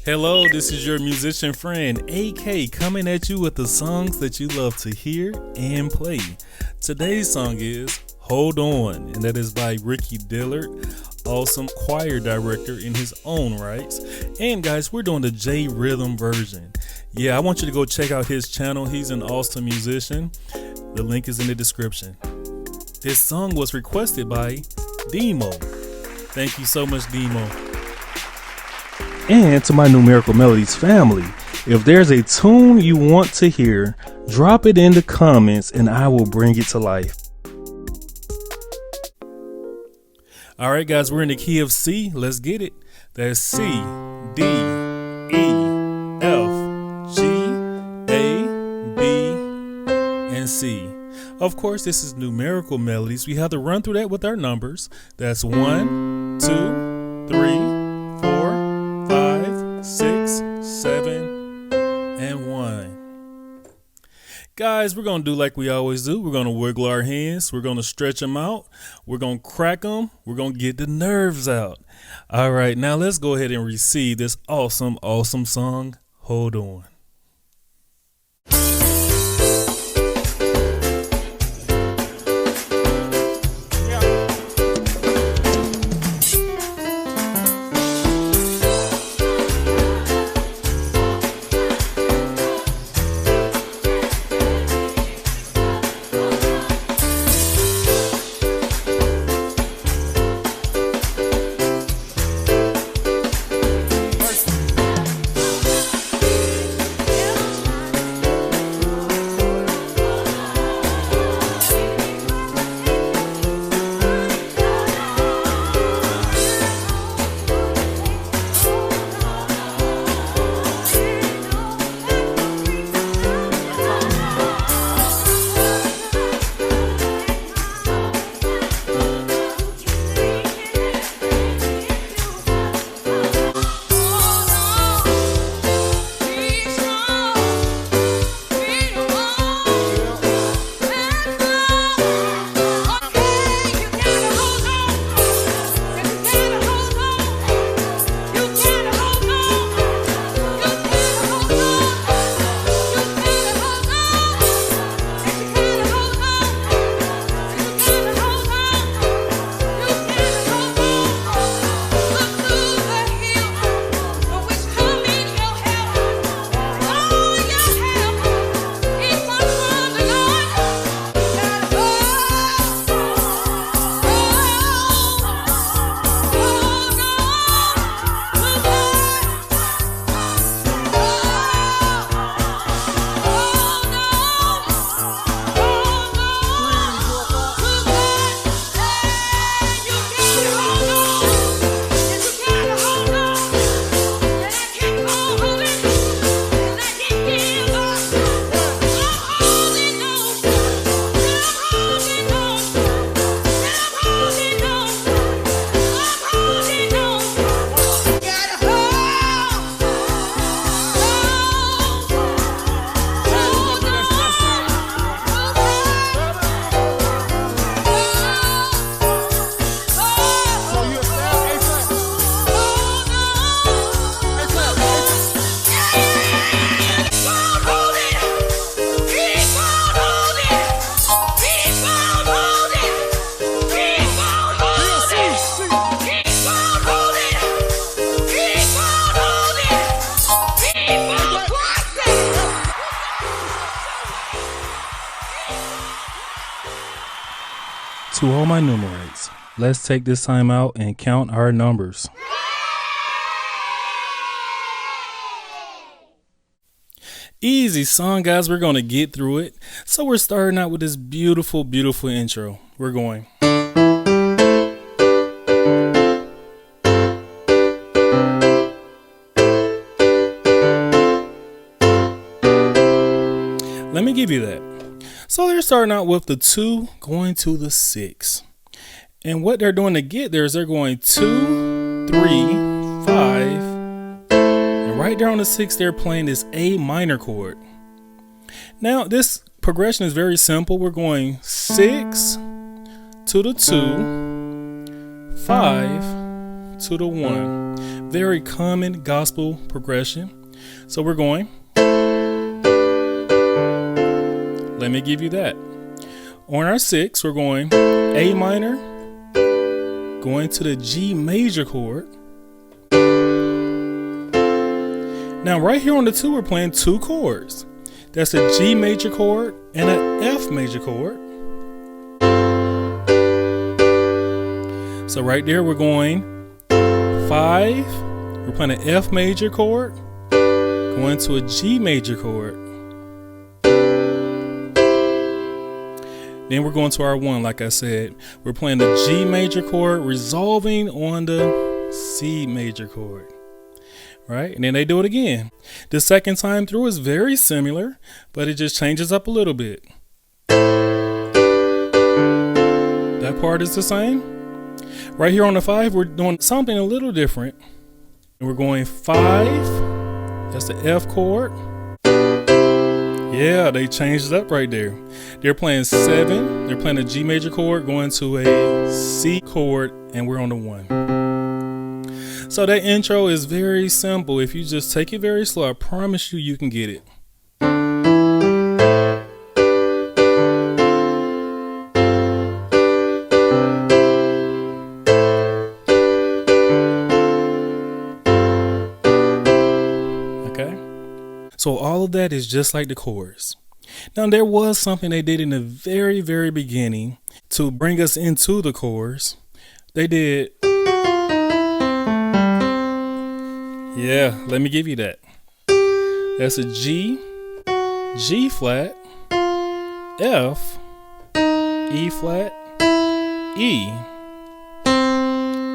Hello, this is your musician friend, AK, coming at you with the songs that you love to hear and play. Today's song is Hold On, and that is by Ricky Dillard, awesome choir director in his own rights. And guys, we're doing the JayRhythm version. Yeah, I want you to go check out his channel. He's an awesome musician. The link is in the description. This song was requested by Demo. Thank you so much, Demo. And to my Numerical Melodies family, if there's a tune you want to hear, drop it in the comments and I will bring it to life. All right, guys, we're in the key of C. Let's get it. That's C, D, E, F, G, A, B, and C. Of course, this is Numerical Melodies. We have to run through that with our numbers. That's 1, 2, 3, 4, 5, 6, 7, and 1. Guys, we're going to do like we always do. We're going to wiggle our hands. We're going to stretch them out. We're going to crack them. We're going to get the nerves out. All right, now let's go ahead and receive this awesome, awesome song, Hold On. To all my numerates, let's take this time out and count our numbers. Easy song, guys. We're going to get through it. So we're starting out with this beautiful, beautiful intro. We're going. Let me give you that. So they're starting out with the 2 going to the 6. And what they're doing to get there is they're going 2, 3, 5. And right there on the 6, they're playing this A minor chord. Now, this progression is very simple. We're going 6 to the 2, 5 to the 1. very common gospel progression. So we're going, let me give you that. On our 6, we're going A minor, going to the G major chord. Now right here on the 2, we're playing 2 chords. That's a G major chord and an F major chord. So right there we're going 5, we're playing an F major chord, going to a G major chord. Then we're going to our 1, like I said. We're playing the G major chord, resolving on the C major chord. Right? And then they do it again. The second time through is very similar, but it just changes up a little bit. That part is the same. Right here on the 5, we're doing something a little different. We're going 5. That's the F chord. Yeah, they changed it up right there. They're playing 7. They're playing a G major chord, going to a C chord, and we're on the 1. So that intro is very simple. If you just take it very slow, I promise you, you can get it. Okay? So all of that is just like the chorus. Now there was something they did in the very, very beginning to bring us into the chorus. They did... Yeah, let me give you that. That's a G, G flat, F, E flat, E,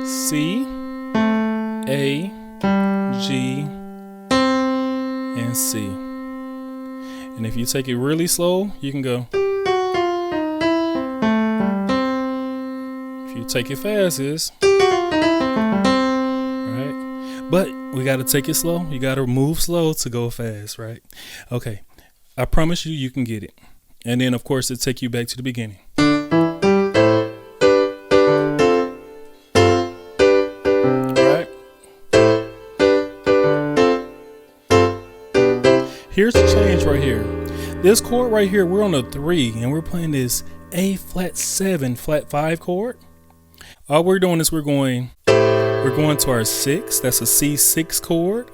C, A, G, and C. And if you take it really slow, you can go. If you take it fast, it's right. But we got to take it slow. You got to move slow to go fast, right? Okay. I promise you, you can get it. And then, of course, it'll take you back to the beginning. Right? Here's the change right here. This chord right here, we're on a 3, and we're playing this A flat 7 flat 5 chord. All we're doing is we're going to our 6, that's a C6 chord.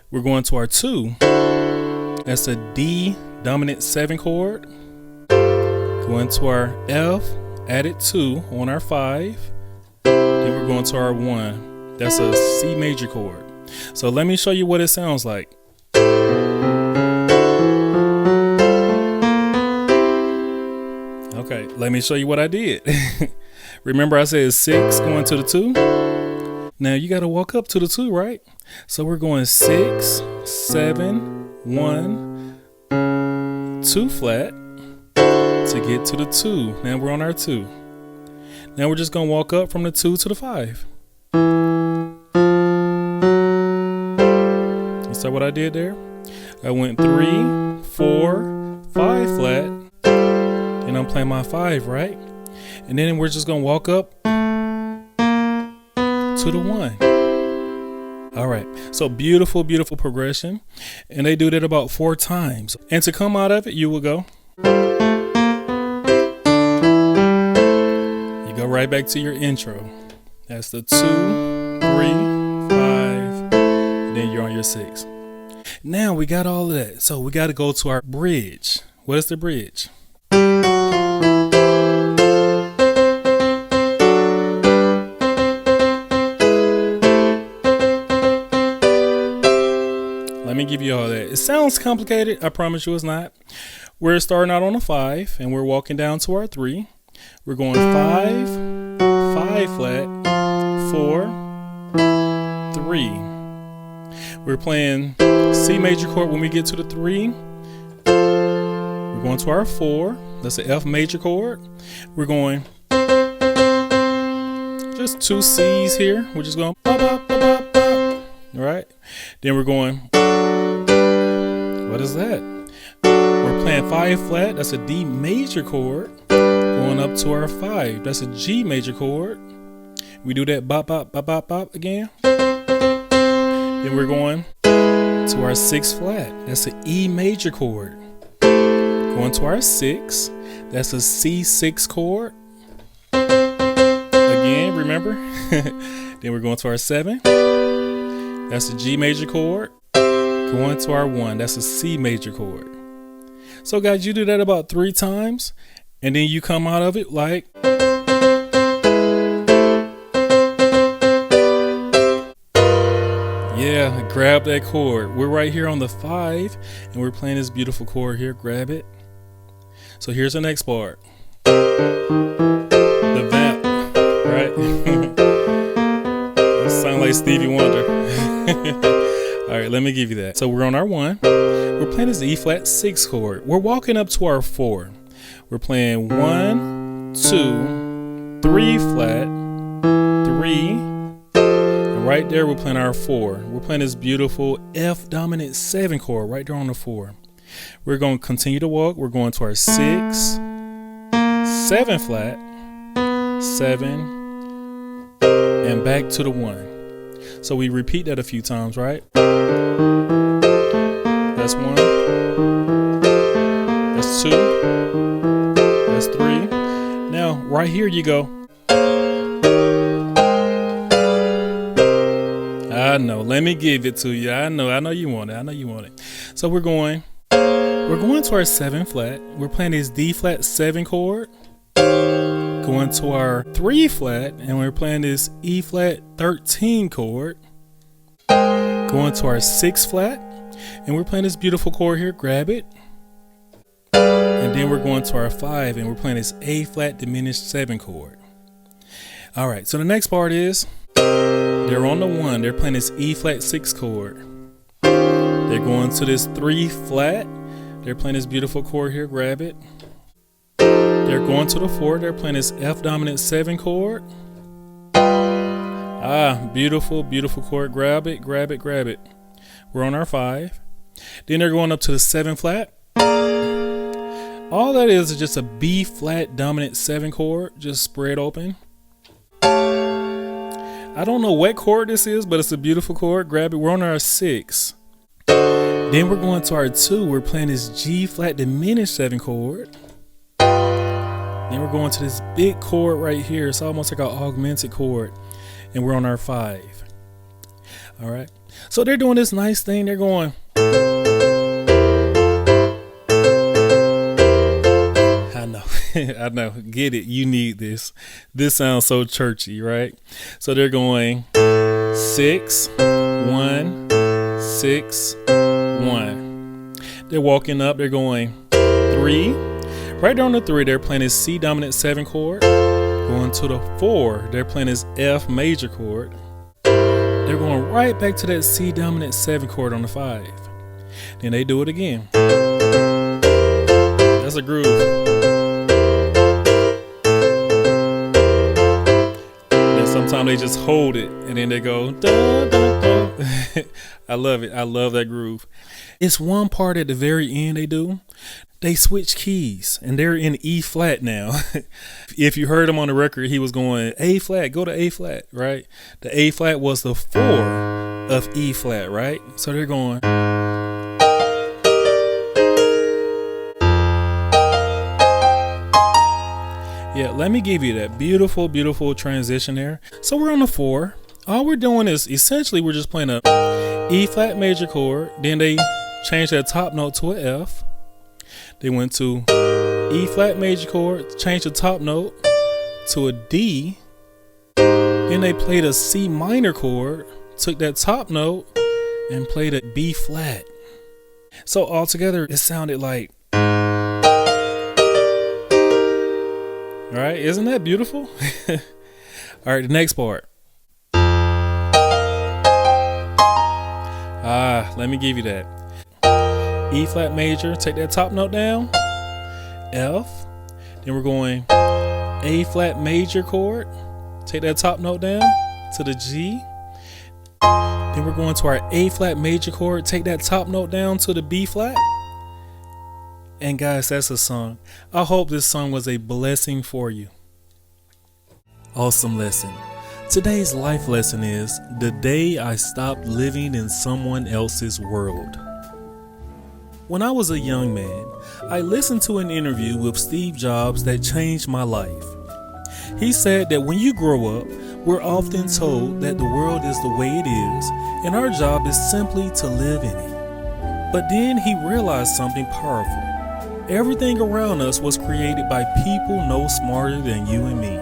We're going to our 2, that's a D dominant 7 chord. Going to our F, added 2 on our 5. Then we're going to our 1, that's a C major chord. So let me show you what it sounds like. Okay, let me show you what I did. Remember I said 6 going to the 2? Now you got to walk up to the 2, right? So we're going 6, 7, 1, 2 flat to get to the 2. Now we're on our 2. Now we're just going to walk up from the 2 to the 5. You saw what I did there? I went 3, 4, 5 flat, and I'm playing my 5, right? And then we're just going to walk up to the 1. All right, so beautiful, beautiful progression. And they do that about 4 times. And to come out of it, you will go. You go right back to your intro. That's the 2, 3, 5, and then you're on your 6. Now we got all of that. So we got to go to our bridge. What is the bridge? Let me give you all that. It sounds complicated. I promise you it's not. We're starting out on a 5 and we're walking down to our 3. We're going 5, 5 flat, 4, 3. We're playing C major chord when we get to the 3. We're going to our 4. That's the F major chord. We're going just 2 C's here. We're just going bop, bop, bop, bop, bop. All right. Then we're going, what is that? We're playing 5 flat. That's a D major chord. Going up to our 5. That's a G major chord. We do that bop, bop, bop, bop, bop again. Then we're going to our 6th flat. That's an E major chord. Going to our 6. That's a C6 chord. Again, remember? Then we're going to our 7. That's a G major chord. Going to our 1. That's a C major chord. So guys, you do that about 3 times, and then you come out of it like. Yeah, grab that chord. We're right here on the 5, and we're playing this beautiful chord here. Grab it. So here's the next part. The vamp, right? That sounds like Stevie Wonder. All right, let me give you that. So we're on our 1. We're playing this E flat 6 chord. We're walking up to our 4. We're playing 1, 2, 3 flat, 3, and right there we're playing our 4. We're playing this beautiful F dominant 7 chord right there on the 4. We're going to continue to walk. We're going to our 6, 7 flat, 7, and back to the 1. So we repeat that a few times, right? That's 1. That's 2. That's 3. Now, right here you go. I know. Let me give it to you. I know you want it. I know you want it. So we're going to our 7 flat. We're playing this D flat 7 chord. Going to our 3 flat, and we're playing this E flat 13 chord. Going to our 6 flat, and we're playing this beautiful chord here. Grab it. And then we're going to our 5, and we're playing this A flat diminished 7 chord. All right, so the next part is they're on the 1. They're playing this E flat 6 chord. They're going to this 3 flat. They're playing this beautiful chord here. Grab it. They're going to the 4. They're playing this F dominant 7 chord. Beautiful, beautiful chord. Grab it, grab it, grab it. We're on our 5. Then they're going up to the 7 flat. All that is just a B flat dominant 7 chord, just spread open. I don't know what chord this is, but it's a beautiful chord. Grab it. We're on our 6. Then we're going to our 2. We're playing this G flat diminished 7 chord. Then we're going to this big chord right here. It's almost like an augmented chord. And we're on our 5. All right. So they're doing this nice thing. They're going. I know. I know. Get it. You need this. This sounds so churchy, right? So they're going 6, 1, 6, 1. They're walking up. They're going 3. Right there on the 3, they're playing this C dominant 7 chord. Going to the 4, they're playing this F major chord. They're going right back to that C dominant 7 chord on the 5. Then they do it again. That's a groove. And sometimes they just hold it and then they go da, da, da. I love it. I love that groove. It's one part at the very end they do. They switch keys and they're in E flat now. If you heard him on the record, he was going A flat, go to A flat, right? The A flat was the 4 of E flat, right? So they're going. Yeah, let me give you that beautiful, beautiful transition there. So we're on the 4. All we're doing is essentially we're just playing a E flat major chord. Then they changed that top note to an F. They went to E flat major chord, changed the top note to a D. Then they played a C minor chord, took that top note and played a B flat. So altogether it sounded like. All right, isn't that beautiful? All right, the next part. Let me give you that. E flat major, take that top note down, F, then we're going A flat major chord, take that top note down to the G, then we're going to our A flat major chord, take that top note down to the B flat, and guys, that's a song. I hope this song was a blessing for you. Awesome lesson. Today's life lesson is the day I stopped living in someone else's world. When I was a young man, I listened to an interview with Steve Jobs that changed my life. He said that when you grow up, we're often told that the world is the way it is, and our job is simply to live in it. But then he realized something powerful. Everything around us was created by people no smarter than you and me.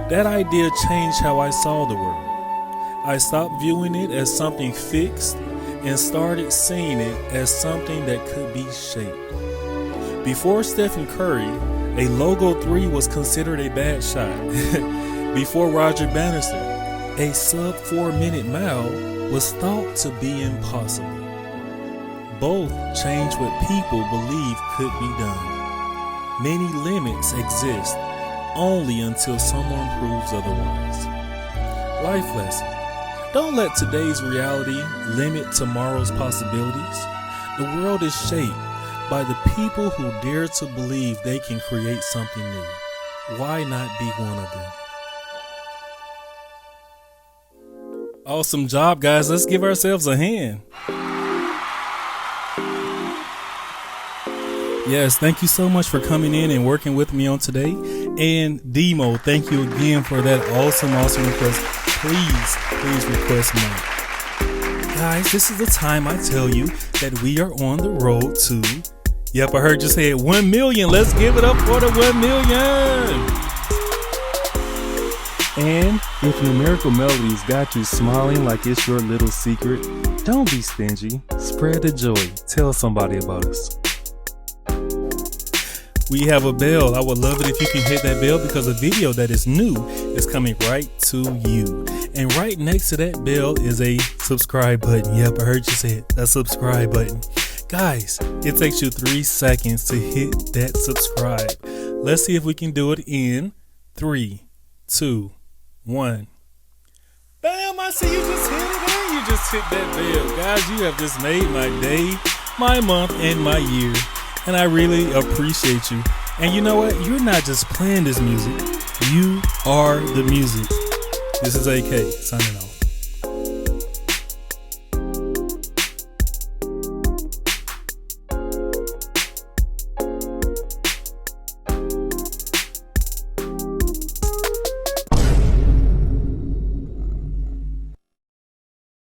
That idea changed how I saw the world. I stopped viewing it as something fixed and started seeing it as something that could be shaped. Before Stephen Curry, a logo 3 was considered a bad shot. Before Roger Bannister, a sub 4-minute mile was thought to be impossible. Both change what people believe could be done. Many limits exist only until someone proves otherwise. Life lesson. Don't let today's reality limit tomorrow's possibilities. The world is shaped by the people who dare to believe they can create something new. Why not be one of them? Awesome job, guys. Let's give ourselves a hand. Yes, thank you so much for coming in and working with me on today. And Demo, thank you again for that awesome request. Please request more. Guys, this is the time I tell you that we are on the road to, yep, I heard you say it, 1 million. Let's give it up for the 1 million. And if Numerical Melodies got you smiling like it's your little secret, don't be stingy. Spread the joy. Tell somebody about us. We have a bell. I would love it if you can hit that bell because a video that is new is coming right to you. And right next to that bell is a subscribe button. Yep, I heard you say it. A subscribe button. Guys, it takes you 3 seconds to hit that subscribe. Let's see if we can do it in 3, 2, 1. Bam, I see you just hit it and you just hit that bell. Guys, you have just made my day, my month, and my year. And I really appreciate you. And you know what? You're not just playing this music. You are the music. This is AK signing off.